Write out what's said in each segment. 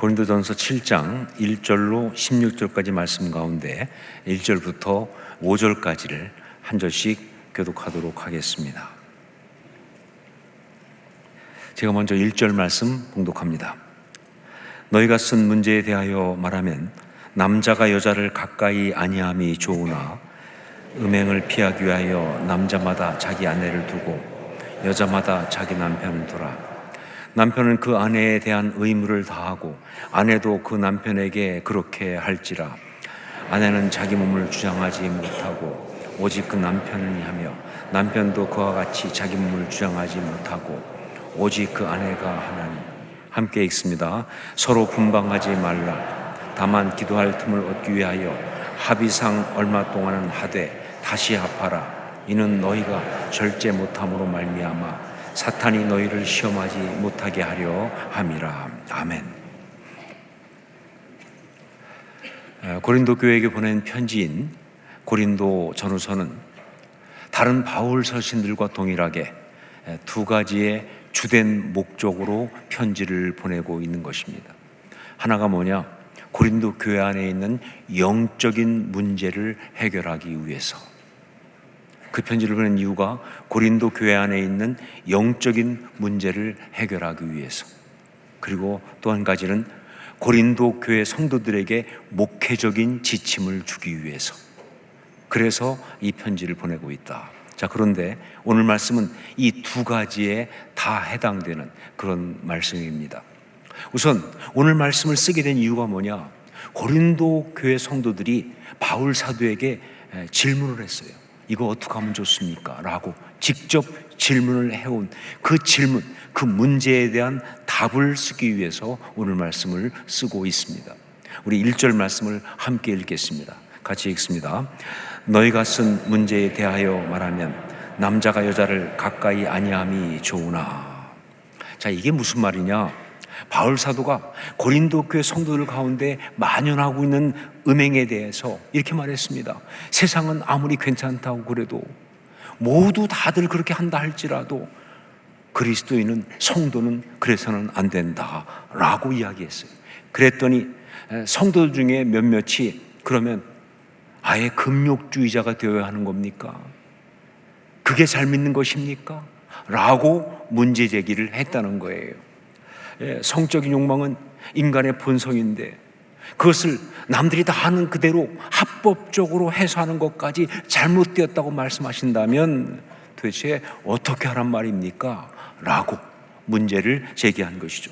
고린도전서 7장 1절로 16절까지 말씀 가운데 1절부터 5절까지를 한 절씩 교독하도록 하겠습니다. 제가 먼저 1절 말씀 봉독합니다. 너희가 쓴 문제에 대하여 말하면 남자가 여자를 가까이 아니함이 좋으나 음행을 피하기 위하여 남자마다 자기 아내를 두고 여자마다 자기 남편을 두라. 남편은 그 아내에 대한 의무를 다하고 아내도 그 남편에게 그렇게 할지라. 아내는 자기 몸을 주장하지 못하고 오직 그 남편이 하며 남편도 그와 같이 자기 몸을 주장하지 못하고 오직 그 아내가 하나니. 함께 읽습니다. 서로 분방하지 말라. 다만 기도할 틈을 얻기 위하여 합의상 얼마 동안은 하되 다시 합하라. 이는 너희가 절제 못함으로 말미암아 사탄이 너희를 시험하지 못하게 하려 함이라. 아멘. 고린도 교회에게 보낸 편지인 고린도 전후서는 다른 바울 서신들과 동일하게 두 가지의 주된 목적으로 편지를 보내고 있는 것입니다. 하나가 뭐냐? 고린도 교회 안에 있는 영적인 문제를 해결하기 위해서. 그 편지를 보낸 이유가 고린도 교회 안에 있는 영적인 문제를 해결하기 위해서. 그리고 또 한 가지는 고린도 교회 성도들에게 목회적인 지침을 주기 위해서. 그래서 이 편지를 보내고 있다. 자, 그런데 오늘 말씀은 이 두 가지에 다 해당되는 그런 말씀입니다. 우선 오늘 말씀을 쓰게 된 이유가 뭐냐? 고린도 교회 성도들이 바울 사도에게 질문을 했어요. 이거 어떻게 하면 좋습니까? 라고 직접 질문을 해온 그 질문, 그 문제에 대한 답을 쓰기 위해서 오늘 말씀을 쓰고 있습니다. 우리 1절 말씀을 함께 읽겠습니다. 같이 읽습니다. 너희가 쓴 문제에 대하여 말하면 남자가 여자를 가까이 아니함이 좋으나. 자, 이게 무슨 말이냐? 바울 사도가 고린도 교회 성도들 가운데 만연하고 있는 음행에 대해서 이렇게 말했습니다. 세상은 아무리 괜찮다고 그래도 모두 다들 그렇게 한다 할지라도 그리스도인은, 성도는 그래서는 안 된다 라고 이야기했어요. 그랬더니 성도들 중에 몇몇이 그러면 아예 금욕주의자가 되어야 하는 겁니까? 그게 잘 믿는 것입니까? 라고 문제 제기를 했다는 거예요. 성적인 욕망은 인간의 본성인데 그것을 남들이 다 하는 그대로 합법적으로 해소하는 것까지 잘못되었다고 말씀하신다면 도대체 어떻게 하란 말입니까? 라고 문제를 제기한 것이죠.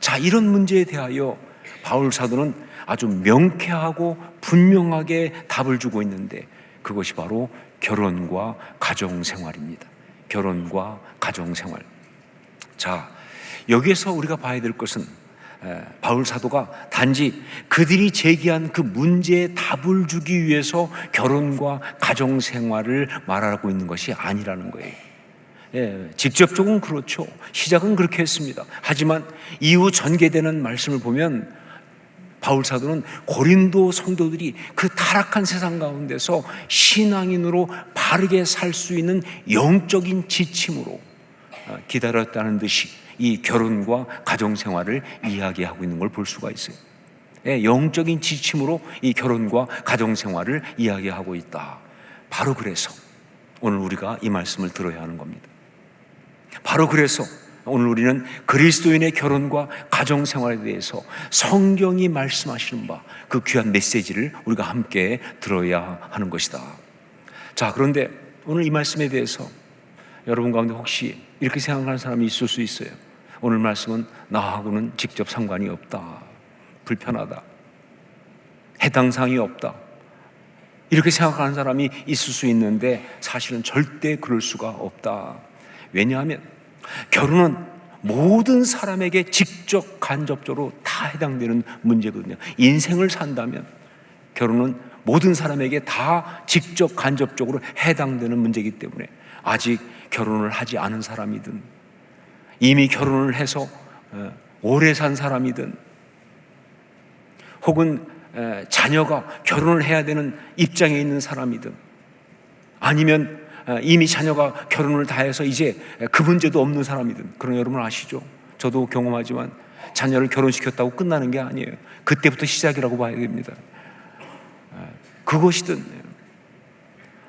자, 이런 문제에 대하여 바울 사도는 아주 명쾌하고 분명하게 답을 주고 있는데 그것이 바로 결혼과 가정생활입니다. 결혼과 가정생활. 자, 여기에서 우리가 봐야 될 것은 바울 사도가 단지 그들이 제기한 그 문제에 답을 주기 위해서 결혼과 가정생활을 말하고 있는 것이 아니라는 거예요. 직접적으로는 그렇죠. 시작은 그렇게 했습니다. 하지만 이후 전개되는 말씀을 보면 바울 사도는 고린도 성도들이 그 타락한 세상 가운데서 신앙인으로 바르게 살 수 있는 영적인 지침으로 기다렸다는 듯이 이 결혼과 가정생활을 이야기하고 있는 걸 볼 수가 있어요. 영적인 지침으로 이 결혼과 가정생활을 이야기하고 있다. 바로 그래서 오늘 우리가 이 말씀을 들어야 하는 겁니다. 바로 그래서 오늘 우리는 그리스도인의 결혼과 가정생활에 대해서 성경이 말씀하시는 바 그 귀한 메시지를 우리가 함께 들어야 하는 것이다. 자, 그런데 오늘 이 말씀에 대해서 여러분 가운데 혹시 이렇게 생각하는 사람이 있을 수 있어요. 오늘 말씀은 나하고는 직접 상관이 없다. 불편하다. 해당 사항이 없다. 이렇게 생각하는 사람이 있을 수 있는데 사실은 절대 그럴 수가 없다. 왜냐하면 결혼은 모든 사람에게 직접 간접적으로 다 해당되는 문제거든요. 인생을 산다면 결혼은 모든 사람에게 다 직접 간접적으로 해당되는 문제이기 때문에 아직 결혼을 하지 않은 사람이든 이미 결혼을 해서 오래 산 사람이든 혹은 자녀가 결혼을 해야 되는 입장에 있는 사람이든 아니면 이미 자녀가 결혼을 다 해서 이제 그 문제도 없는 사람이든 그런 여러분 아시죠? 저도 경험하지만 자녀를 결혼시켰다고 끝나는 게 아니에요. 그때부터 시작이라고 봐야 됩니다. 그것이든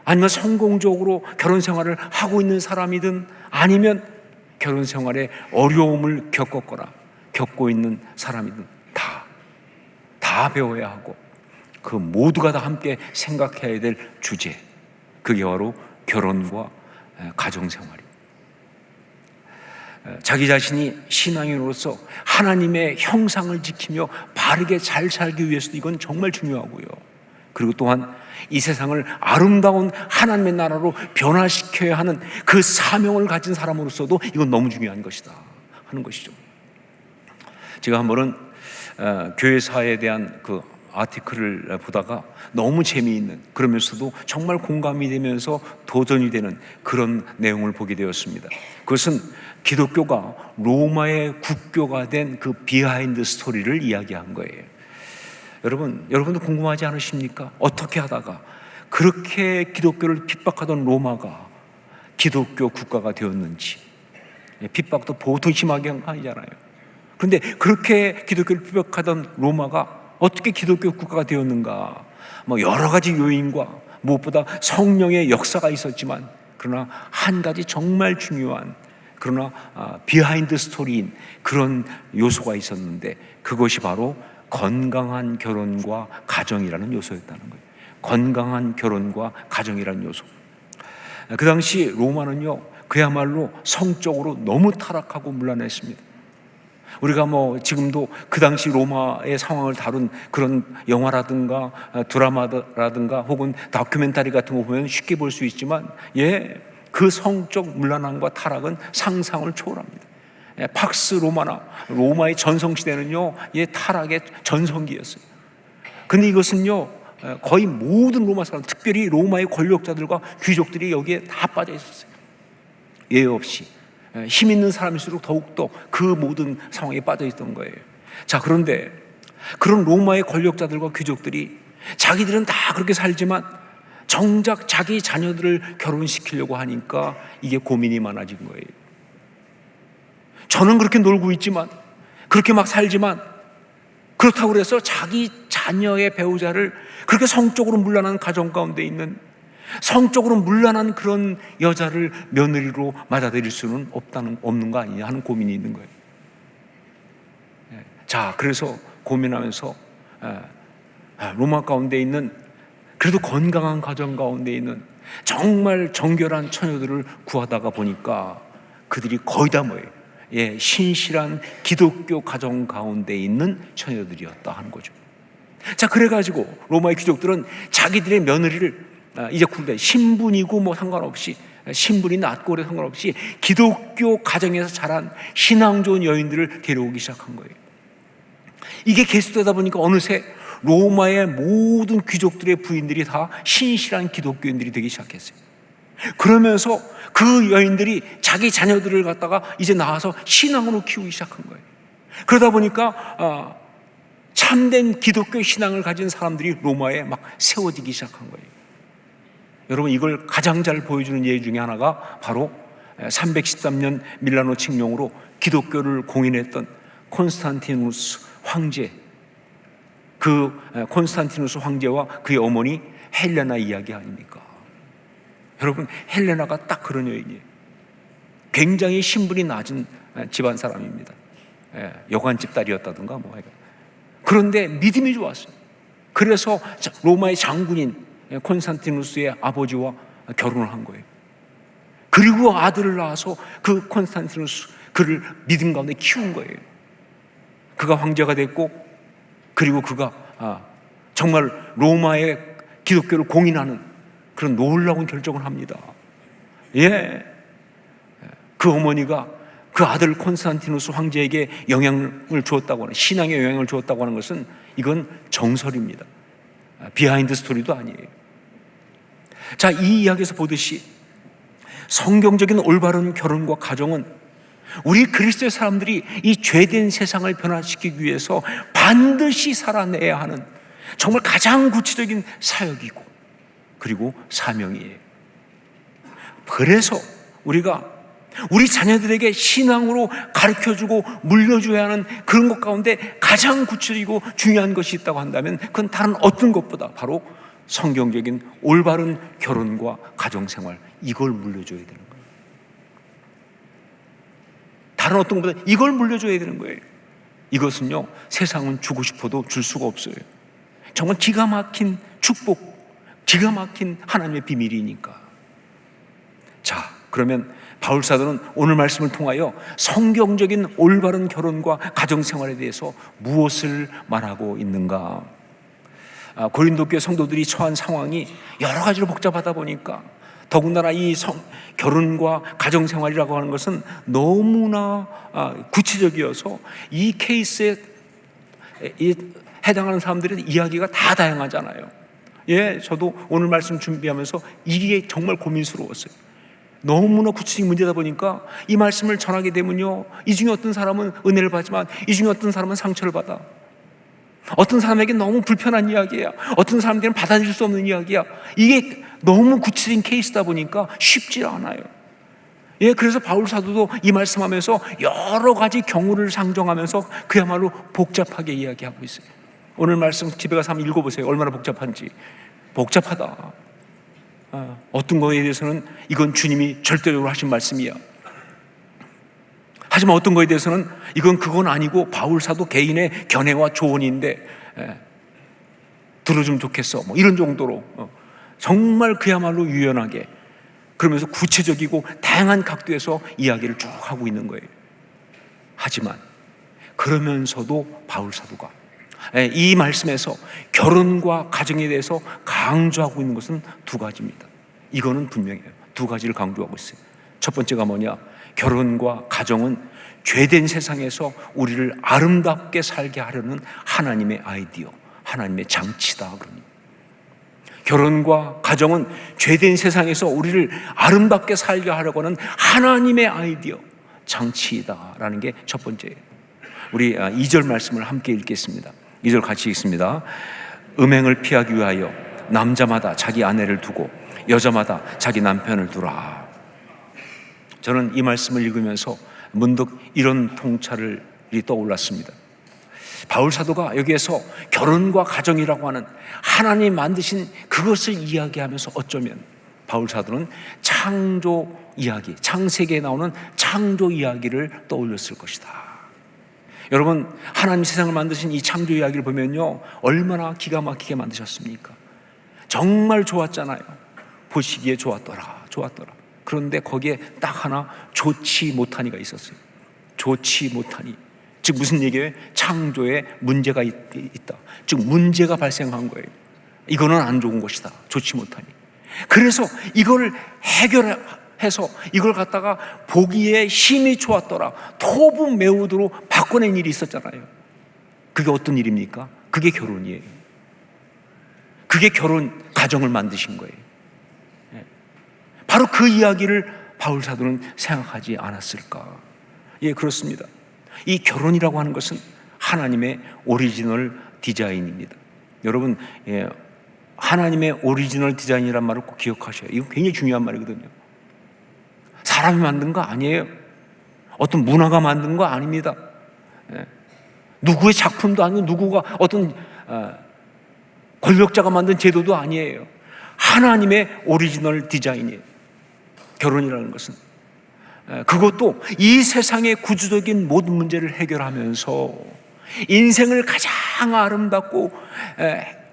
아니면 성공적으로 결혼 생활을 하고 있는 사람이든 아니면 결혼 생활에 어려움을 겪었거나 겪고 있는 사람이든 다 배워야 하고 그 모두가 다 함께 생각해야 될 주제, 그게 바로 결혼과 가정생활이에요. 자기 자신이 신앙인으로서 하나님의 형상을 지키며 바르게 잘 살기 위해서도 이건 정말 중요하고요. 그리고 또한 이 세상을 아름다운 하나님의 나라로 변화시켜야 하는 그 사명을 가진 사람으로서도 이건 너무 중요한 것이다 하는 것이죠. 제가 한 번은 교회사에 대한 그 아티클을 보다가 너무 재미있는, 그러면서도 정말 공감이 되면서 도전이 되는 그런 내용을 보게 되었습니다. 그것은 기독교가 로마의 국교가 된 그 비하인드 스토리를 이야기한 거예요. 여러분도 궁금하지 않으십니까? 어떻게 하다가 그렇게 기독교를 핍박하던 로마가 기독교 국가가 되었는지. 핍박도 보통 심하게 한 거 아니잖아요. 그런데 그렇게 기독교를 핍박하던 로마가 어떻게 기독교 국가가 되었는가? 여러 가지 요인과 무엇보다 성령의 역사가 있었지만, 그러나 한 가지 정말 중요한, 그러나 비하인드 스토리인 그런 요소가 있었는데, 그것이 바로 건강한 결혼과 가정이라는 요소였다는 거예요. 건강한 결혼과 가정이라는 요소. 그 당시 로마는요, 그야말로 성적으로 너무 타락하고 문란했습니다. 우리가 지금도 그 당시 로마의 상황을 다룬 그런 영화라든가 드라마라든가 혹은 다큐멘터리 같은 거 보면 쉽게 볼 수 있지만, 그 성적 문란함과 타락은 상상을 초월합니다. 팍스 로마의 전성시대는요, 타락의 전성기였어요. 근데 이것은요, 거의 모든 로마 사람, 특별히 로마의 권력자들과 귀족들이 여기에 다 빠져 있었어요. 예외 없이. 힘 있는 사람일수록 더욱더 그 모든 상황에 빠져 있던 거예요. 자, 그런데 그런 로마의 권력자들과 귀족들이 자기들은 다 그렇게 살지만 정작 자기 자녀들을 결혼시키려고 하니까 이게 고민이 많아진 거예요. 저는 그렇게 놀고 있지만, 그렇게 막 살지만, 그렇다고 해서 자기 자녀의 배우자를 그렇게 성적으로 문란한 가정 가운데 있는, 성적으로 문란한 그런 여자를 며느리로 맞아들일 수는 없는 거 아니냐 하는 고민이 있는 거예요. 자, 그래서 고민하면서 로마 가운데 있는, 그래도 건강한 가정 가운데 있는 정말 정결한 처녀들을 구하다가 보니까 그들이 거의 다 뭐예요? 신실한 기독교 가정 가운데 있는 처녀들이었다 하는 거죠. 자, 그래가지고 로마의 귀족들은 자기들의 며느리를 이제 군대 신분이고 상관없이, 신분이 낮고 그래 상관없이 기독교 가정에서 자란 신앙 좋은 여인들을 데려오기 시작한 거예요. 이게 계속되다 보니까 어느새 로마의 모든 귀족들의 부인들이 다 신실한 기독교인들이 되기 시작했어요. 그러면서 그 여인들이 자기 자녀들을 갖다가 이제 나와서 신앙으로 키우기 시작한 거예요. 그러다 보니까 참된 기독교 신앙을 가진 사람들이 로마에 막 세워지기 시작한 거예요. 여러분, 이걸 가장 잘 보여주는 예 중에 하나가 바로 313년 밀라노 칙령으로 기독교를 공인했던 콘스탄티누스 황제, 그 콘스탄티누스 황제와 그의 어머니 헬레나 이야기 아닙니까? 여러분, 헬레나가 딱 그런 여인이에요. 굉장히 신분이 낮은 집안 사람입니다. 여관집 딸이었다든가 그런데 믿음이 좋았어요. 그래서 로마의 장군인 콘스탄티누스의 아버지와 결혼을 한 거예요. 그리고 아들을 낳아서 그 콘스탄티누스 그를 믿음 가운데 키운 거예요. 그가 황제가 됐고, 그리고 그가 정말 로마의 기독교를 공인하는 그런 놀라운 결정을 합니다. 그 어머니가 그 아들 콘스탄티누스 황제에게 영향을 주었다고 하는, 신앙에 영향을 주었다고 하는 것은 이건 정설입니다. 비하인드 스토리도 아니에요. 자, 이 이야기에서 보듯이 성경적인 올바른 결혼과 가정은 우리 그리스도의 사람들이 이 죄된 세상을 변화시키기 위해서 반드시 살아내야 하는 정말 가장 구체적인 사역이고, 그리고 사명이에요. 그래서 우리가 우리 자녀들에게 신앙으로 가르쳐주고 물려줘야 하는 그런 것 가운데 가장 구체적이고 중요한 것이 있다고 한다면 그건 다른 어떤 것보다 바로 성경적인 올바른 결혼과 가정생활, 이걸 물려줘야 되는 거예요. 다른 어떤 것보다 이걸 물려줘야 되는 거예요. 이것은요, 세상은 주고 싶어도 줄 수가 없어요. 정말 기가 막힌 축복, 기가 막힌 하나님의 비밀이니까. 자, 그러면 바울 사도는 오늘 말씀을 통하여 성경적인 올바른 결혼과 가정생활에 대해서 무엇을 말하고 있는가? 고린도 교회 성도들이 처한 상황이 여러 가지로 복잡하다 보니까 더군다나 이 결혼과 가정생활이라고 하는 것은 너무나 구체적이어서 이 케이스에 해당하는 사람들의 이야기가 다 다양하잖아요. 예, 저도 오늘 말씀 준비하면서 이게 정말 고민스러웠어요. 너무나 구체적인 문제다 보니까 이 말씀을 전하게 되면요, 이 중에 어떤 사람은 은혜를 받지만 이 중에 어떤 사람은 상처를 받아. 어떤 사람에게 너무 불편한 이야기야. 어떤 사람들은 받아들일 수 없는 이야기야. 이게 너무 구체적인 케이스다 보니까 쉽지 않아요. 예, 그래서 바울 사도도 이 말씀하면서 여러 가지 경우를 상정하면서 그야말로 복잡하게 이야기하고 있어요. 오늘 말씀 집에 가서 한번 읽어보세요. 얼마나 복잡한지. 복잡하다. 어떤 거에 대해서는 이건 주님이 절대적으로 하신 말씀이야. 하지만 어떤 거에 대해서는 그건 아니고 바울 사도 개인의 견해와 조언인데 들어주면 좋겠어. 뭐 이런 정도로 정말 그야말로 유연하게, 그러면서 구체적이고 다양한 각도에서 이야기를 쭉 하고 있는 거예요. 하지만 그러면서도 바울 사도가 이 말씀에서 결혼과 가정에 대해서 강조하고 있는 것은 두 가지입니다. 이거는 분명해요. 두 가지를 강조하고 있어요. 첫 번째가 뭐냐? 결혼과 가정은 죄된 세상에서 우리를 아름답게 살게 하려는 하나님의 아이디어, 하나님의 장치다. 그럽니다. 결혼과 가정은 죄된 세상에서 우리를 아름답게 살게 하려고 하는 하나님의 아이디어, 장치이다라는 게 첫 번째예요. 우리 2절 말씀을 함께 읽겠습니다. 2절 같이 읽습니다. 음행을 피하기 위하여 남자마다 자기 아내를 두고 여자마다 자기 남편을 두라. 저는 이 말씀을 읽으면서 문득 이런 통찰이 떠올랐습니다. 바울 사도가 여기에서 결혼과 가정이라고 하는 하나님 만드신 그것을 이야기하면서 어쩌면 바울 사도는 창조 이야기, 창세기에 나오는 창조 이야기를 떠올렸을 것이다. 여러분, 하나님 세상을 만드신 이 창조 이야기를 보면요, 얼마나 기가 막히게 만드셨습니까? 정말 좋았잖아요. 보시기에 좋았더라. 그런데 거기에 딱 하나 좋지 못하니가 있었어요. 좋지 못하니, 즉 무슨 얘기예요? 창조에 문제가 있다. 즉 문제가 발생한 거예요. 이거는 안 좋은 것이다. 좋지 못하니. 그래서 이걸 해결해서 이걸 갖다가 보기에 힘이 좋았더라, 토부 메우도로 바꿔낸 일이 있었잖아요. 그게 어떤 일입니까? 그게 결혼이에요. 그게 결혼, 가정을 만드신 거예요. 바로 그 이야기를 바울 사도는 생각하지 않았을까? 예, 그렇습니다. 이 결혼이라고 하는 것은 하나님의 오리지널 디자인입니다. 여러분, 하나님의 오리지널 디자인이란 말을 꼭 기억하셔야 해요. 이거 굉장히 중요한 말이거든요. 사람이 만든 거 아니에요. 어떤 문화가 만든 거 아닙니다. 누구의 작품도 아니고 누구가 어떤 권력자가 만든 제도도 아니에요. 하나님의 오리지널 디자인이에요. 결혼이라는 것은. 그것도 이 세상의 구조적인 모든 문제를 해결하면서 인생을 가장 아름답고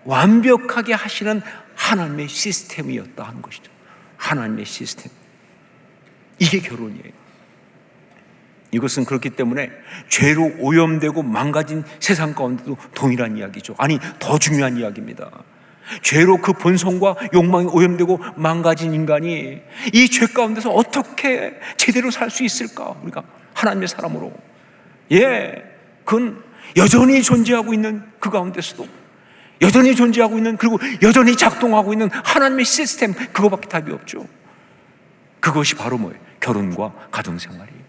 완벽하게 하시는 하나님의 시스템이었다 하는 것이죠. 하나님의 시스템. 이게 결혼이에요. 이것은 그렇기 때문에 죄로 오염되고 망가진 세상 가운데도 동일한 이야기죠. 아니, 더 중요한 이야기입니다. 죄로 그 본성과 욕망이 오염되고 망가진 인간이 이 죄 가운데서 어떻게 제대로 살 수 있을까? 우리가 하나님의 사람으로. 예, 그건 여전히 존재하고 있는 그 가운데서도 여전히 존재하고 있는, 그리고 여전히 작동하고 있는 하나님의 시스템, 그거밖에 답이 없죠. 그것이 바로 뭐예요? 결혼과 가정생활이에요.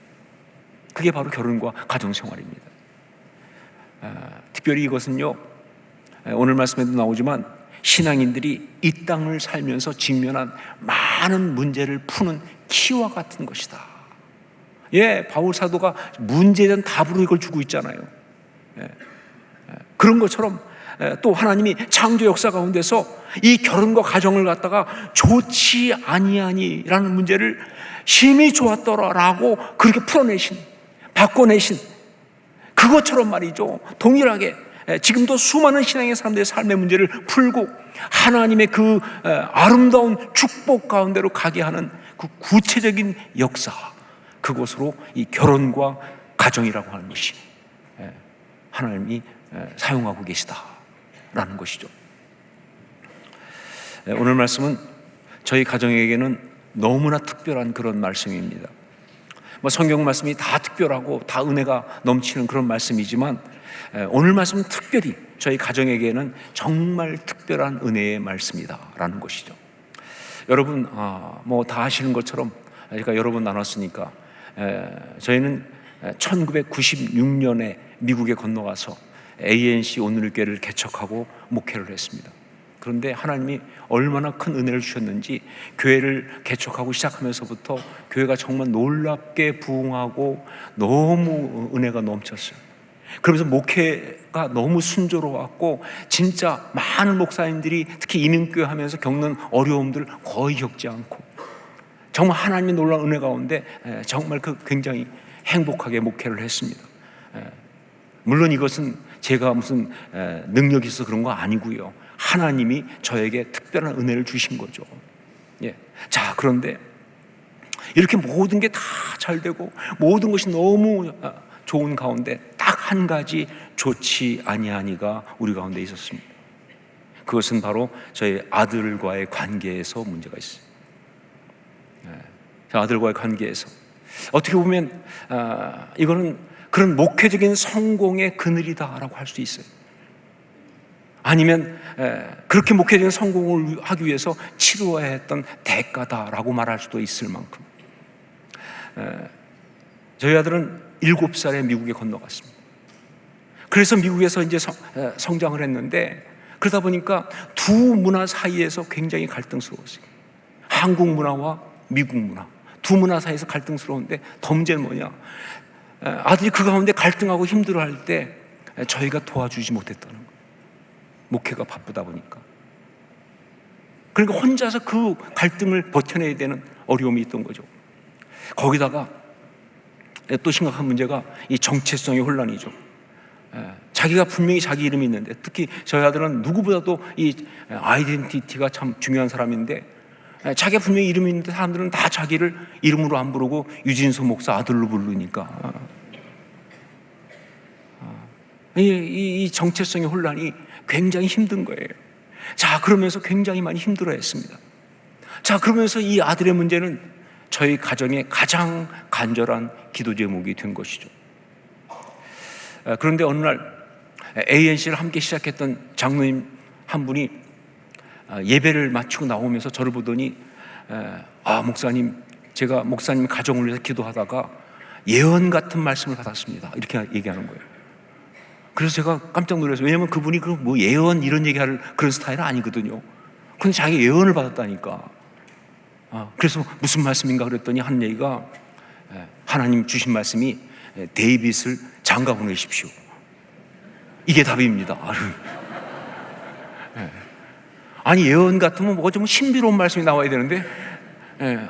그게 바로 결혼과 가정생활입니다. 특별히 이것은요, 오늘 말씀에도 나오지만 신앙인들이 이 땅을 살면서 직면한 많은 문제를 푸는 키와 같은 것이다. 바울 사도가 문제에 대한 답으로 이걸 주고 있잖아요. 그런 것처럼 또 하나님이 창조 역사 가운데서 이 결혼과 가정을 갖다가 좋지 아니하니라는 문제를 심히 좋았더라라고 그렇게 풀어내신, 바꿔내신 그것처럼 말이죠. 동일하게 지금도 수많은 신앙의 사람들의 삶의 문제를 풀고 하나님의 그 아름다운 축복 가운데로 가게 하는 그 구체적인 역사, 그것으로 이 결혼과 가정이라고 하는 것이 하나님이 사용하고 계시다라는 것이죠. 오늘 말씀은 저희 가정에게는 너무나 특별한 그런 말씀입니다. 성경 말씀이 다 특별하고 다 은혜가 넘치는 그런 말씀이지만 오늘 말씀은 특별히 저희 가정에게는 정말 특별한 은혜의 말씀이다라는 것이죠. 여러분 다 아시는 것처럼 제가 여러 번 나눴으니까 저희는 1996년에 미국에 건너가서 ANC 오늘의 교회를 개척하고 목회를 했습니다. 그런데 하나님이 얼마나 큰 은혜를 주셨는지 교회를 개척하고 시작하면서부터 교회가 정말 놀랍게 부흥하고 너무 은혜가 넘쳤어요. 그러면서 목회가 너무 순조로웠고 진짜 많은 목사님들이 특히 이민교회 하면서 겪는 어려움들 거의 겪지 않고 정말 하나님의 놀라운 은혜 가운데 정말 굉장히 행복하게 목회를 했습니다. 물론 이것은 제가 무슨 능력이 있어서 그런 거 아니고요. 하나님이 저에게 특별한 은혜를 주신 거죠. 자, 그런데 이렇게 모든 게 다 잘 되고 모든 것이 너무 좋은 가운데 딱 한 가지 좋지 아니하니가 우리 가운데 있었습니다. 그것은 바로 저희 아들과의 관계에서 문제가 있어요. 아들과의 관계에서 어떻게 보면 이거는 그런 목회적인 성공의 그늘이다라고 할 수 있어요. 아니면 그렇게 목회적인 성공을 하기 위해서 치루어야 했던 대가다라고 말할 수도 있을 만큼 저희 아들은 7살에 미국에 건너갔습니다. 그래서 미국에서 이제 성장을 했는데 그러다 보니까 두 문화 사이에서 굉장히 갈등스러웠어요. 한국 문화와 미국 문화 두 문화 사이에서 갈등스러운데 더 문제는 뭐냐, 아들이 그 가운데 갈등하고 힘들어할 때 저희가 도와주지 못했다는 거예요. 목회가 바쁘다 보니까. 그러니까 혼자서 그 갈등을 버텨내야 되는 어려움이 있던 거죠. 거기다가 또 심각한 문제가 이 정체성의 혼란이죠. 자기가 분명히 자기 이름이 있는데 특히 저희 아들은 누구보다도 이 아이덴티티가 참 중요한 사람인데 자기가 분명히 이름이 있는데 사람들은 다 자기를 이름으로 안 부르고 유진수 목사 아들로 부르니까 이 정체성의 혼란이 굉장히 힘든 거예요. 자, 그러면서 굉장히 많이 힘들어했습니다. 자, 그러면서 이 아들의 문제는 저희 가정의 가장 간절한 기도 제목이 된 것이죠. 그런데 어느 날 ANC를 함께 시작했던 장로님 한 분이 예배를 마치고 나오면서 저를 보더니 목사님, 제가 목사님 가정을 위해서 기도하다가 예언 같은 말씀을 받았습니다. 이렇게 얘기하는 거예요. 그래서 제가 깜짝 놀랐어요. 왜냐하면 그분이 뭐 예언 이런 얘기할 그런 스타일은 아니거든요. 근데 자기 예언을 받았다니까. 그래서 무슨 말씀인가 그랬더니 하는 얘기가 하나님 주신 말씀이 데이빗을 장가 보내십시오. 이게 답입니다. 아니 예언 같으면 뭐가 좀 신비로운 말씀이 나와야 되는데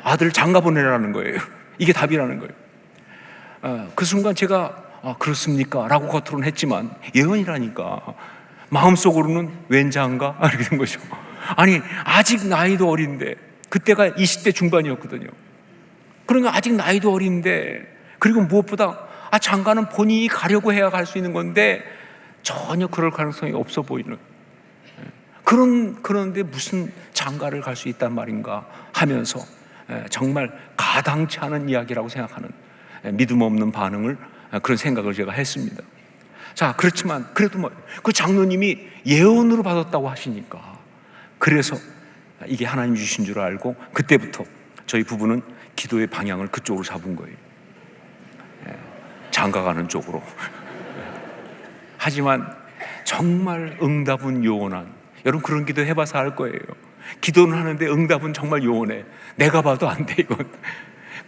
아들을 장가 보내라는 거예요. 이게 답이라는 거예요. 그 순간 제가 그렇습니까? 라고 겉으로는 했지만 예언이라니까 마음속으로는 웬 장가? 이렇게 된 거죠. 아니 아직 나이도 어린데 그때가 20대 중반이었거든요. 그러니까 아직 나이도 어린데 그리고 무엇보다 장가는 본인이 가려고 해야 갈 수 있는 건데 전혀 그럴 가능성이 없어 보이는 그런데 무슨 장가를 갈 수 있단 말인가 하면서 정말 가당치 않은 이야기라고 생각하는 믿음 없는 반응을 그런 생각을 제가 했습니다. 자, 그렇지만 그래도 그 장로님이 예언으로 받았다고 하시니까 그래서 이게 하나님 주신 줄 알고 그때부터 저희 부부는 기도의 방향을 그쪽으로 잡은 거예요. 장가 가는 쪽으로. 하지만 정말 응답은 요원한, 여러분 그런 기도 해봐서 알 거예요. 기도는 하는데 응답은 정말 요원해. 내가 봐도 안 돼 이건.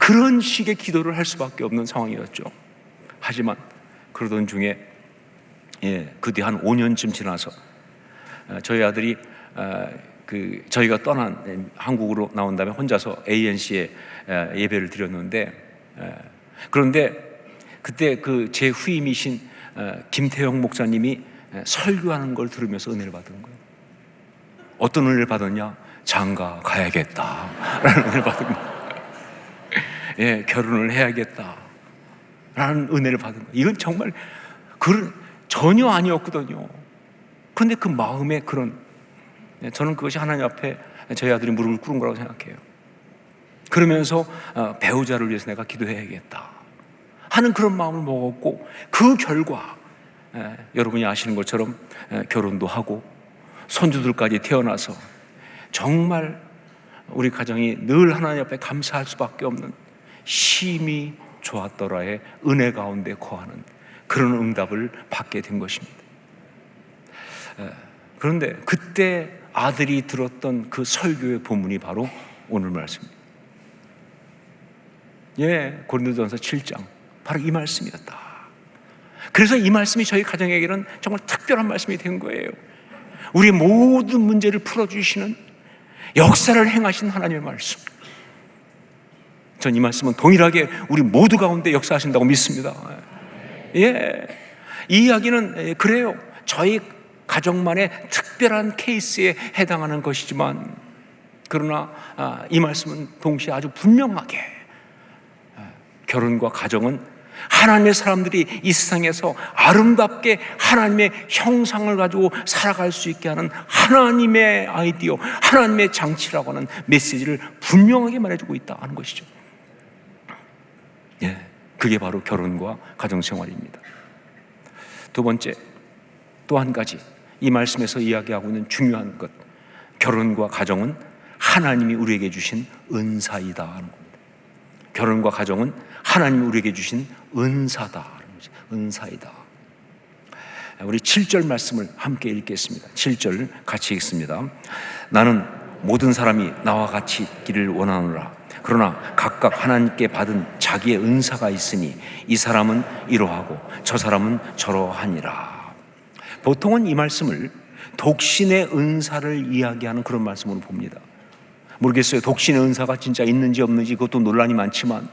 그런 식의 기도를 할 수밖에 없는 상황이었죠. 하지만 그러던 중에 그 뒤 한 5년쯤 지나서 저희 아들이 저희가 떠난 한국으로 나온 다음에 혼자서 ANC에 예배를 드렸는데, 그런데 그때 제 후임이신 김태형 목사님이 설교하는 걸 들으면서 은혜를 받은 거예요. 어떤 은혜를 받았냐? 장가 가야겠다 라는 은혜를 받은 거예요. 결혼을 해야겠다 라는 은혜를 받은 거예요. 이건 정말 전혀 아니었거든요. 그런데 그 마음에 저는 그것이 하나님 앞에 저희 아들이 무릎을 꿇은 거라고 생각해요. 그러면서 배우자를 위해서 내가 기도해야겠다 하는 그런 마음을 먹었고, 그 결과 여러분이 아시는 것처럼 결혼도 하고 손주들까지 태어나서 정말 우리 가정이 늘 하나님 앞에 감사할 수밖에 없는 심히 좋았더라의 은혜 가운데 거하는 그런 응답을 받게 된 것입니다. 그런데 그때 아들이 들었던 그 설교의 본문이 바로 오늘 말씀입니다. 고린도전서 7장 바로 이 말씀이었다. 그래서 이 말씀이 저희 가정에게는 정말 특별한 말씀이 된 거예요. 우리 모든 문제를 풀어주시는, 역사를 행하신 하나님의 말씀. 전 이 말씀은 동일하게 우리 모두 가운데 역사하신다고 믿습니다. 이 이야기는 그래요. 저희 가정만의 특별한 케이스에 해당하는 것이지만, 그러나 이 말씀은 동시에 아주 분명하게 결혼과 가정은 하나님의 사람들이 이 세상에서 아름답게 하나님의 형상을 가지고 살아갈 수 있게 하는 하나님의 아이디어, 하나님의 장치라고 하는 메시지를 분명하게 말해주고 있다 하는 것이죠. 그게 바로 결혼과 가정생활입니다. 두 번째, 또 한 가지 이 말씀에서 이야기하고 있는 중요한 것, 결혼과 가정은 하나님이 우리에게 주신 은사이다 하는 겁니다. 결혼과 가정은 하나님이 우리에게 주신 은사다, 은사이다. 우리 7절 말씀을 함께 읽겠습니다. 7절 같이 읽습니다. 나는 모든 사람이 나와 같이 있기를 원하노라. 그러나 각각 하나님께 받은 자기의 은사가 있으니 이 사람은 이러하고 저 사람은 저러하니라. 보통은 이 말씀을 독신의 은사를 이야기하는 그런 말씀으로 봅니다. 모르겠어요. 독신의 은사가 진짜 있는지 없는지 그것도 논란이 많지만,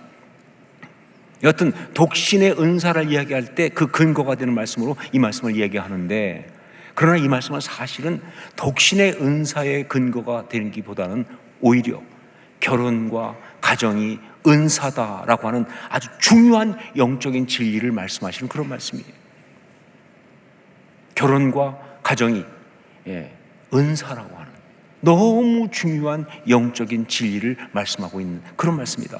여하튼 독신의 은사를 이야기할 때 그 근거가 되는 말씀으로 이 말씀을 이야기하는데, 그러나 이 말씀은 사실은 독신의 은사의 근거가 되는 기보다는 오히려 결혼과 가정이 은사다라고 하는 아주 중요한 영적인 진리를 말씀하시는 그런 말씀이에요. 결혼과 가정이 은사라고 하는 너무 중요한 영적인 진리를 말씀하고 있는 그런 말씀이다.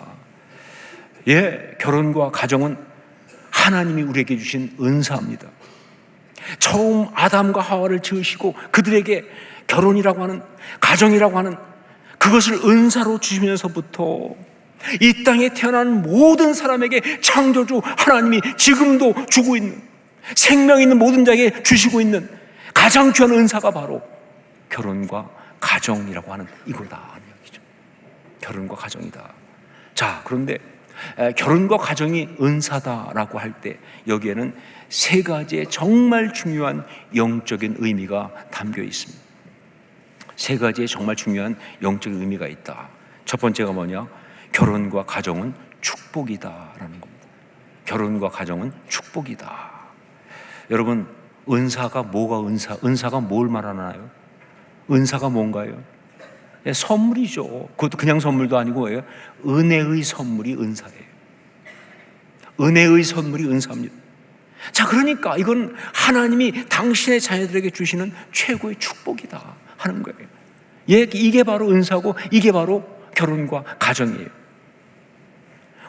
결혼과 가정은 하나님이 우리에게 주신 은사입니다. 처음 아담과 하와를 지으시고 그들에게 결혼이라고 하는, 가정이라고 하는 그것을 은사로 주시면서부터 이 땅에 태어난 모든 사람에게 창조주 하나님이 지금도 주고 있는, 생명 있는 모든 자에게 주시고 있는 가장 귀한 은사가 바로 결혼과 가정이라고 하는 이거다 하는 얘기죠. 결혼과 가정이다. 자, 그런데 결혼과 가정이 은사다라고 할 때 여기에는 세 가지의 정말 중요한 영적인 의미가 담겨 있습니다. 세 가지의 정말 중요한 영적인 의미가 있다. 첫 번째가 뭐냐? 결혼과 가정은 축복이다라는 겁니다. 결혼과 가정은 축복이다. 여러분, 은사가 뭐가 은사가 뭘 말하나요? 은사가 뭔가요? 선물이죠. 그것도 그냥 선물도 아니고 은혜의 선물이 은사예요. 은혜의 선물이 은사입니다. 자, 그러니까 이건 하나님이 당신의 자녀들에게 주시는 최고의 축복이다 하는 거예요. 이게 바로 은사고 이게 바로 결혼과 가정이에요.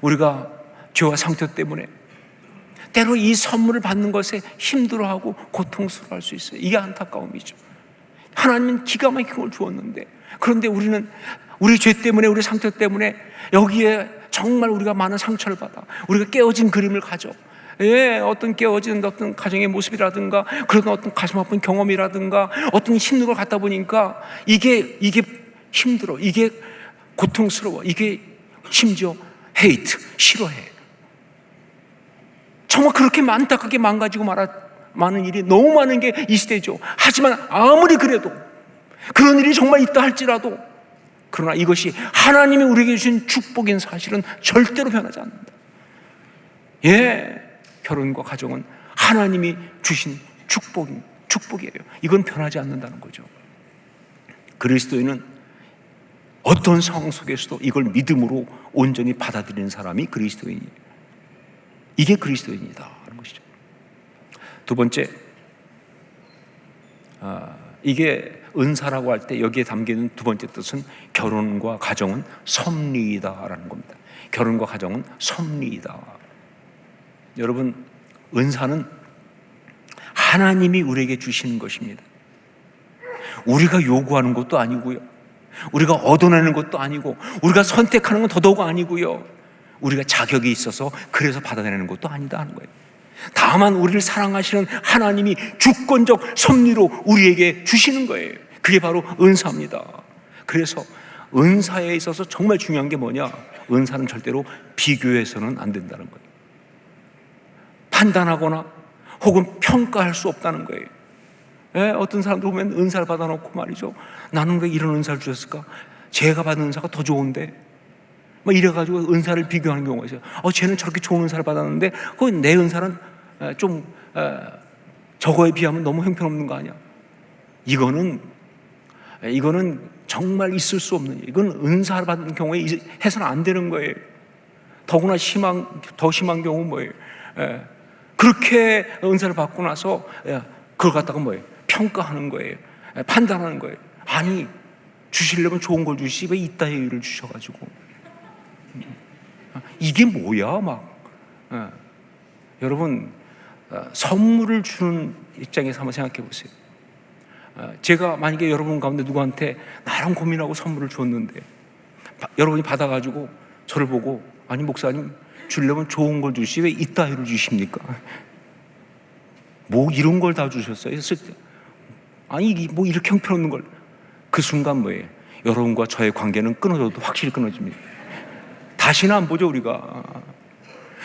우리가 죄와 상처 때문에 때로 이 선물을 받는 것에 힘들어하고 고통스러워할 수 있어요. 이게 안타까움이죠. 하나님은 기가 막힌 걸 주었는데, 그런데 우리는 우리 죄 때문에, 우리 상처 때문에 여기에 정말 우리가 많은 상처를 받아 우리가 깨어진 그림을 가져. 어떤 깨어진 어떤 가정의 모습이라든가 그런 어떤 가슴 아픈 경험이라든가 어떤 힘든 걸 갖다 보니까 이게 힘들어, 이게 고통스러워, 이게 심지어 hate, 싫어해. 정말 그렇게 안타깝게 망가지고 많은 일이 너무 많은 게 이 시대죠. 하지만 아무리 그래도 그런 일이 정말 있다 할지라도, 그러나 이것이 하나님이 우리에게 주신 축복인 사실은 절대로 변하지 않는다. 결혼과 가정은 하나님이 주신 축복이에요. 이건 변하지 않는다는 거죠. 그리스도인은 어떤 상황 속에서도 이걸 믿음으로 온전히 받아들이는 사람이 그리스도인이에요. 이게 그리스도인이다 하는 것이죠. 두 번째, 이게 은사라고 할 때 여기에 담기는 두 번째 뜻은 결혼과 가정은 섭리이다라는 겁니다. 결혼과 가정은 섭리이다. 여러분, 은사는 하나님이 우리에게 주시는 것입니다. 우리가 요구하는 것도 아니고요, 우리가 얻어내는 것도 아니고, 우리가 선택하는 건 더더욱 아니고요, 우리가 자격이 있어서 그래서 받아내는 것도 아니다 하는 거예요. 다만 우리를 사랑하시는 하나님이 주권적 섭리로 우리에게 주시는 거예요. 그게 바로 은사입니다. 그래서 은사에 있어서 정말 중요한 게 뭐냐? 은사는 절대로 비교해서는 안 된다는 거예요. 판단하거나 혹은 평가할 수 없다는 거예요. 어떤 사람들 보면 은사를 받아놓고 말이죠, 나는 왜 이런 은사를 주셨을까? 제가 받은 은사가 더 좋은데, 이래가지고 은사를 비교하는 경우가 있어요. 쟤는 저렇게 좋은 은사를 받았는데 내 은사는 좀 저거에 비하면 너무 형편없는 거 아니야? 이거는 정말 있을 수 없는 일. 이건 은사를 받는 경우에 해서는 안 되는 거예요. 더구나 더 심한 경우 뭐예요? 그렇게 은사를 받고 나서 그걸 갖다가 뭐예요? 평가하는 거예요. 판단하는 거예요. 아니, 주시려면 좋은 걸 주시지 왜 이따의 일을 주셔가지고, 이게 뭐야? 여러분, 선물을 주는 입장에서 한번 생각해 보세요. 제가 만약에 여러분 가운데 누구한테 나랑 고민하고 선물을 줬는데 여러분이 받아가지고 저를 보고, 아니 목사님, 주려면 좋은 걸 주시 왜 이따위로 주십니까? 뭐 이런 걸 다 주셨어요? 했을 때, 아니 뭐 이렇게 형편없는 걸. 그 순간 뭐예요? 여러분과 저의 관계는 끊어져도 확실히 끊어집니다. 다시는 안 보죠 우리가.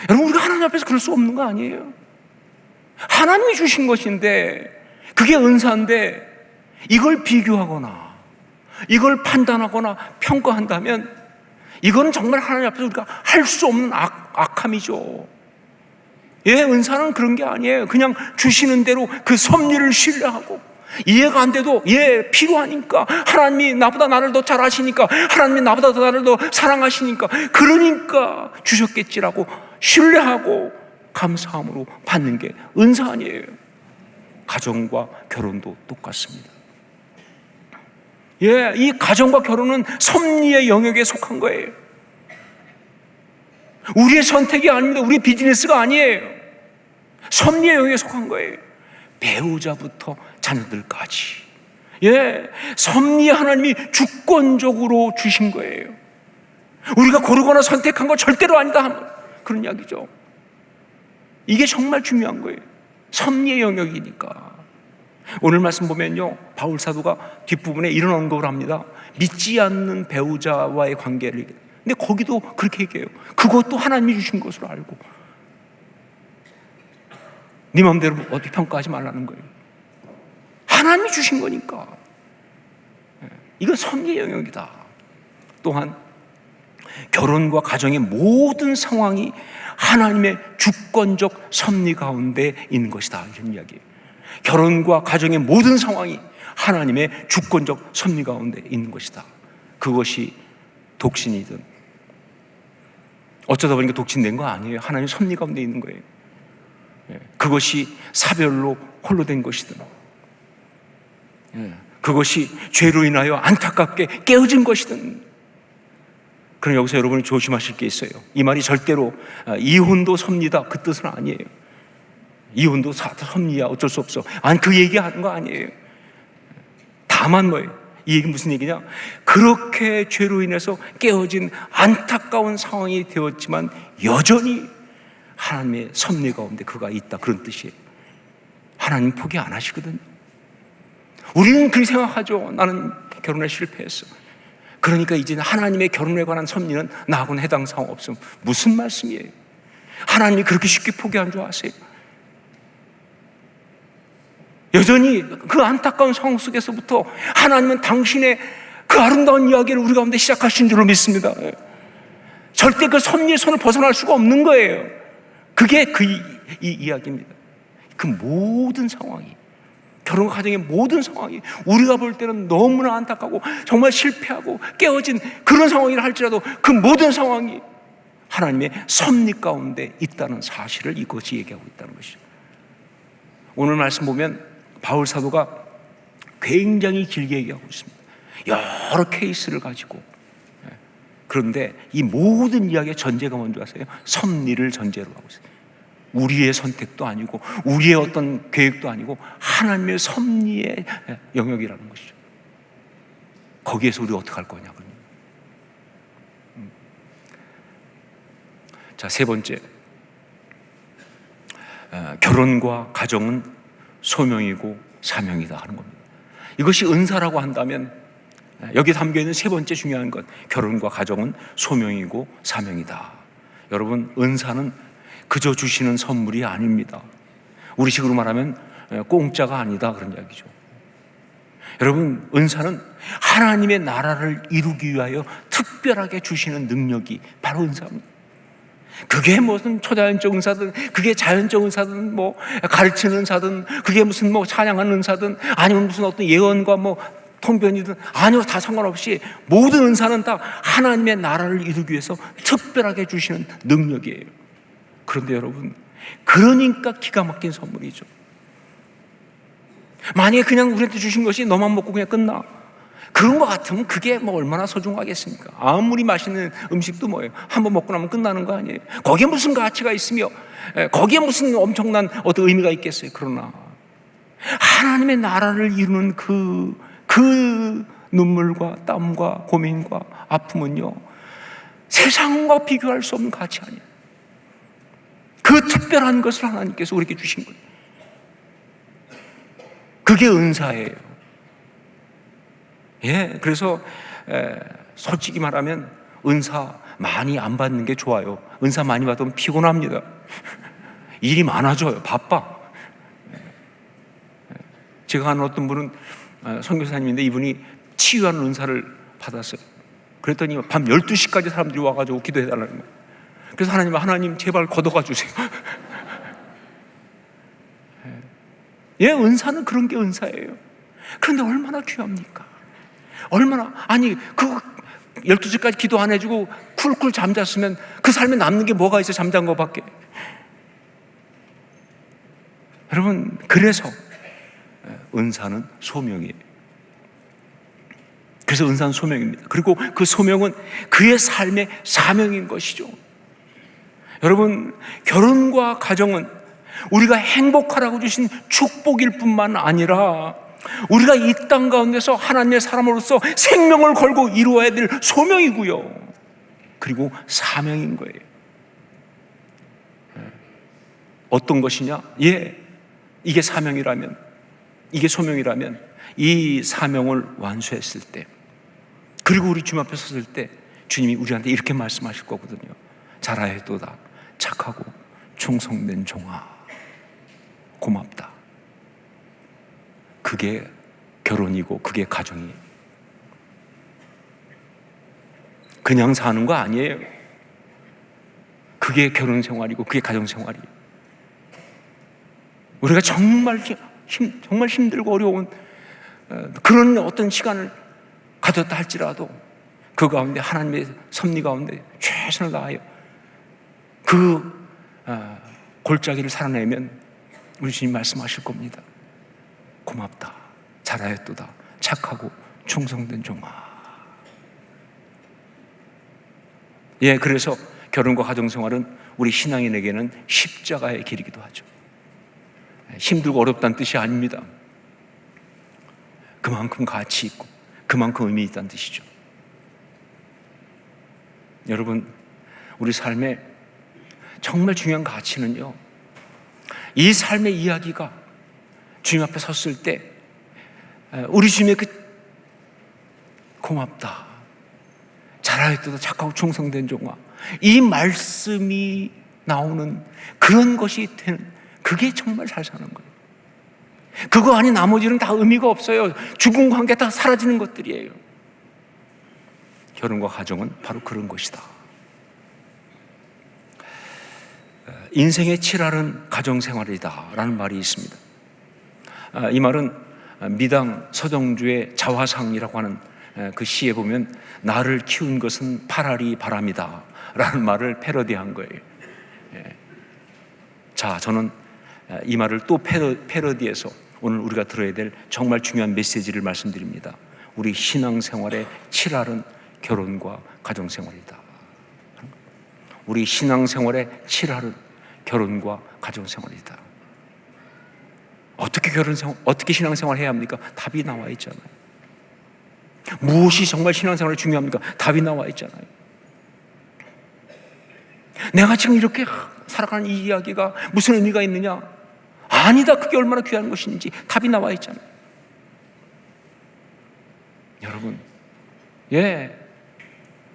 여러분, 우리가 하나님 앞에서 그럴 수 없는 거 아니에요? 하나님이 주신 것인데, 그게 은사인데, 이걸 비교하거나 이걸 판단하거나 평가한다면 이거는 정말 하나님 앞에서 우리가 할 수 없는 악함이죠. 은사는 그런 게 아니에요. 그냥 주시는 대로 그 섭리를 신뢰하고, 이해가 안 돼도 필요하니까, 하나님이 나보다 나를 더 잘 아시니까, 하나님이 나보다 더 나를 더 사랑하시니까, 그러니까 주셨겠지라고 신뢰하고 감사함으로 받는 게 은사 아니에요. 가정과 결혼도 똑같습니다. 이 가정과 결혼은 섭리의 영역에 속한 거예요. 우리의 선택이 아닙니다. 우리의 비즈니스가 아니에요. 섭리의 영역에 속한 거예요. 배우자부터 자녀들까지. 섭리 하나님이 주권적으로 주신 거예요. 우리가 고르거나 선택한 거 절대로 아니다, 그런 이야기죠. 이게 정말 중요한 거예요. 섭리의 영역이니까. 오늘 말씀 보면요, 바울 사도가 뒷부분에 이런 언급을 합니다. 믿지 않는 배우자와의 관계를. 근데 거기도 그렇게 얘기해요. 그것도 하나님이 주신 것으로 알고 네 마음대로 어디 평가하지 말라는 거예요. 하나님이 주신 거니까. 이건 섭리의 영역이다. 또한 결혼과 가정의 모든 상황이 하나님의 주권적 섭리 가운데 있는 것이다, 이런 이야기예요. 결혼과 가정의 모든 상황이 하나님의 주권적 섭리 가운데 있는 것이다. 그것이 독신이든, 어쩌다 보니까 독신된 거 아니에요. 하나님의 섭리 가운데 있는 거예요. 그것이 사별로 홀로 된 것이든, 그것이 죄로 인하여 안타깝게 깨어진 것이든. 그럼 여기서 여러분이 조심하실 게 있어요. 이 말이 절대로 이혼도 섭리다, 그 뜻은 아니에요. 이혼도 섭리야, 어쩔 수 없어, 아니, 그 얘기하는 거 아니에요. 다만 뭐예요? 이 얘기는 무슨 얘기냐? 그렇게 죄로 인해서 깨어진 안타까운 상황이 되었지만 여전히 하나님의 섭리 가운데 그가 있다, 그런 뜻이에요. 하나님 포기 안 하시거든요. 우리는 그렇게 생각하죠. 나는 결혼에 실패했어. 그러니까 이제는 하나님의 결혼에 관한 섭리는 나하고는 해당 사항 없음. 무슨 말씀이에요? 하나님이 그렇게 쉽게 포기한 줄 아세요? 여전히 그 안타까운 상황 속에서부터 하나님은 당신의 그 아름다운 이야기를 우리 가운데 시작하신 줄로 믿습니다. 절대 그 섭리의 손을 벗어날 수가 없는 거예요. 그게 이 이야기입니다. 그 모든 상황이, 결혼 과정의 모든 상황이 우리가 볼 때는 너무나 안타깝고 정말 실패하고 깨어진 그런 상황이라 할지라도 그 모든 상황이 하나님의 섭리 가운데 있다는 사실을 이것이 얘기하고 있다는 것이죠. 오늘 말씀 보면 바울 사도가 굉장히 길게 얘기하고 있습니다. 여러 케이스를 가지고. 그런데 이 모든 이야기의 전제가 뭔지 아세요? 섭리를 전제로 하고 있어요. 우리의 선택도 아니고 우리의 어떤 계획도 아니고 하나님의 섭리의 영역이라는 것이죠. 거기에서 우리가 어떻게 할 거냐. 자, 세 번째, 결혼과 가정은 소명이고 사명이다 하는 겁니다. 이것이 은사라고 한다면 여기 담겨있는 세 번째 중요한 것, 결혼과 가정은 소명이고 사명이다. 여러분, 은사는 그저 주시는 선물이 아닙니다. 우리식으로 말하면 공짜가 아니다, 그런 이야기죠. 여러분, 은사는 하나님의 나라를 이루기 위하여 특별하게 주시는 능력이 바로 은사입니다. 그게 무슨 초자연적 은사든, 그게 자연적 은사든, 뭐 가르치는 은사든, 그게 무슨 뭐 찬양하는 은사든, 아니면 무슨 어떤 예언과 뭐 통변이든, 아니요, 다 상관없이 모든 은사는 다 하나님의 나라를 이루기 위해서 특별하게 주시는 능력이에요. 그런데 여러분, 그러니까 기가 막힌 선물이죠. 만약에 그냥 우리한테 주신 것이 너만 먹고 그냥 끝나, 그런 것 같으면 그게 뭐 얼마나 소중하겠습니까? 아무리 맛있는 음식도 뭐예요? 한번 먹고 나면 끝나는 거 아니에요? 거기에 무슨 가치가 있으며 거기에 무슨 엄청난 어떤 의미가 있겠어요? 그러나 하나님의 나라를 이루는 그 눈물과 땀과 고민과 아픔은요, 세상과 비교할 수 없는 가치 아니에요. 그 특별한 것을 하나님께서 우리에게 주신 거예요. 그게 은사예요. 예, 그래서 솔직히 말하면 은사 많이 안 받는 게 좋아요. 은사 많이 받으면 피곤합니다. 일이 많아져요. 바빠. 제가 아는 어떤 분은 선교사님인데 이분이 치유하는 은사를 받았어요. 그랬더니 밤 12시까지 사람들이 와가지고 기도해달라는 거예요. 그래서 하나님 제발 걷어가 주세요. 예, 은사는 그런 게 은사예요. 그런데 얼마나 귀합니까? 얼마나, 아니, 12시까지 기도 안 해주고 쿨쿨 잠잤으면 그 삶에 남는 게 뭐가 있어, 잠잔 거밖에. 여러분, 그래서 은사는 소명이에요. 그래서 은사는 소명입니다. 그리고 그 소명은 그의 삶의 사명인 것이죠. 여러분, 결혼과 가정은 우리가 행복하라고 주신 축복일 뿐만 아니라 우리가 이 땅 가운데서 하나님의 사람으로서 생명을 걸고 이루어야 될 소명이고요, 그리고 사명인 거예요. 어떤 것이냐? 예, 이게 사명이라면, 이게 소명이라면 이 사명을 완수했을 때, 그리고 우리 주님 앞에 섰을 때 주님이 우리한테 이렇게 말씀하실 거거든요. 잘하였도다 착하고 충성된 종아, 고맙다. 그게 결혼이고 그게 가정이에요. 그냥 사는 거 아니에요. 그게 결혼 생활이고 그게 가정 생활이에요. 우리가 정말 힘들고 어려운 그런 어떤 시간을 가졌다 할지라도 그 가운데 하나님의 섭리 가운데 최선을 다하여 그 골짜기를 살아내면 우리 주님 말씀하실 겁니다. 고맙다, 잘하였도다 착하고 충성된 종아. 예, 그래서 결혼과 가정생활은 우리 신앙인에게는 십자가의 길이기도 하죠. 힘들고 어렵다는 뜻이 아닙니다. 그만큼 가치 있고 그만큼 의미 있다는 뜻이죠. 여러분, 우리 삶에 정말 중요한 가치는요, 이 삶의 이야기가 주님 앞에 섰을 때 우리 주님의 그 고맙다, 살아있어도 착하고 충성된 종아, 이 말씀이 나오는 그런 것이 되는, 그게 정말 잘 사는 거예요. 그거 아닌 나머지는 다 의미가 없어요. 죽은 관계 다 사라지는 것들이에요. 결혼과 가정은 바로 그런 것이다. 인생의 칠할은 가정생활이다 라는 말이 있습니다. 이 말은 미당 서정주의 자화상이라고 하는 그 시에 보면 나를 키운 것은 파라리 바람이다 라는 말을 패러디한 거예요. 자, 저는 이 말을 또 패러디해서 오늘 우리가 들어야 될 정말 중요한 메시지를 말씀드립니다. 우리 신앙생활의 칠할은 결혼과 가정생활이다. 우리 신앙생활의 칠할은 결혼과 가정생활이다. 어떻게 신앙생활 해야 합니까? 답이 나와 있잖아요. 무엇이 정말 신앙생활에 중요합니까? 답이 나와 있잖아요. 내가 지금 이렇게 살아가는 이 이야기가 무슨 의미가 있느냐? 아니다. 그게 얼마나 귀한 것인지 답이 나와 있잖아요. 여러분,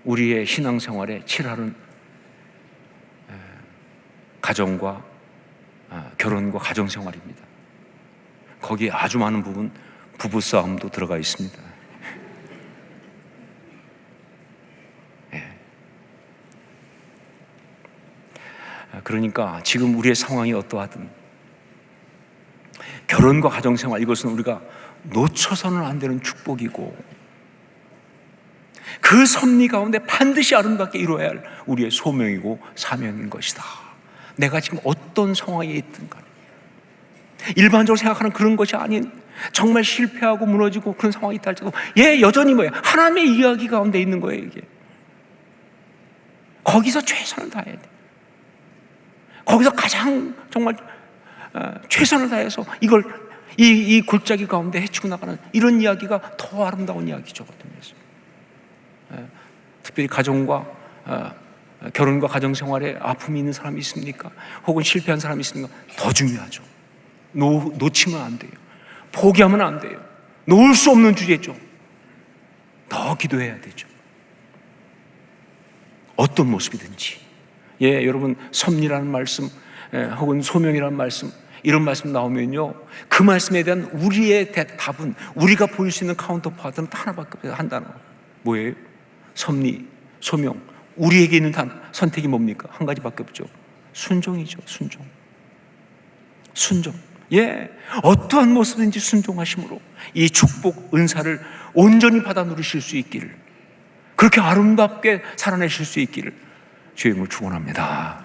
우리의 신앙생활의 칠할은 가정과 결혼과 가정생활입니다. 거기에 아주 많은 부분 부부싸움도 들어가 있습니다. 그러니까 지금 우리의 상황이 어떠하든 결혼과 가정생활, 이것은 우리가 놓쳐서는 안 되는 축복이고 그 섭리 가운데 반드시 아름답게 이루어야 할 우리의 소명이고 사명인 것이다. 내가 지금 어떤 상황에 있든 간에 일반적으로 생각하는 그런 것이 아닌 정말 실패하고 무너지고 그런 상황이 있다 할지라도 여전히 하나님의 이야기 가운데 있는 거예요. 이게 거기서 최선을 다해야 돼. 거기서 가장 정말 최선을 다해서 이걸 이 골짜기 가운데 헤치고 나가는 이런 이야기가 더 아름다운 이야기죠. 특별히 가정과 결혼과 가정생활에 아픔이 있는 사람이 있습니까? 혹은 실패한 사람이 있습니까? 더 중요하죠. 놓치면 안 돼요. 포기하면 안 돼요. 놓을 수 없는 주제죠. 더 기도해야 되죠. 어떤 모습이든지. 여러분, 섭리라는 말씀 혹은 소명이라는 말씀, 이런 말씀 나오면요, 그 말씀에 대한 우리의 답은, 우리가 보일 수 있는 카운터파트는 딱 하나밖에 없어요. 한 단어. 뭐예요? 섭리, 소명. 우리에게 있는 선택이 뭡니까? 한 가지밖에 없죠. 순종이죠. 순종. 어떠한 모습인지 순종하심으로 이 축복, 은사를 온전히 받아 누리실 수 있기를, 그렇게 아름답게 살아내실 수 있기를 주의 이름으로 축원합니다.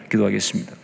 기도하겠습니다.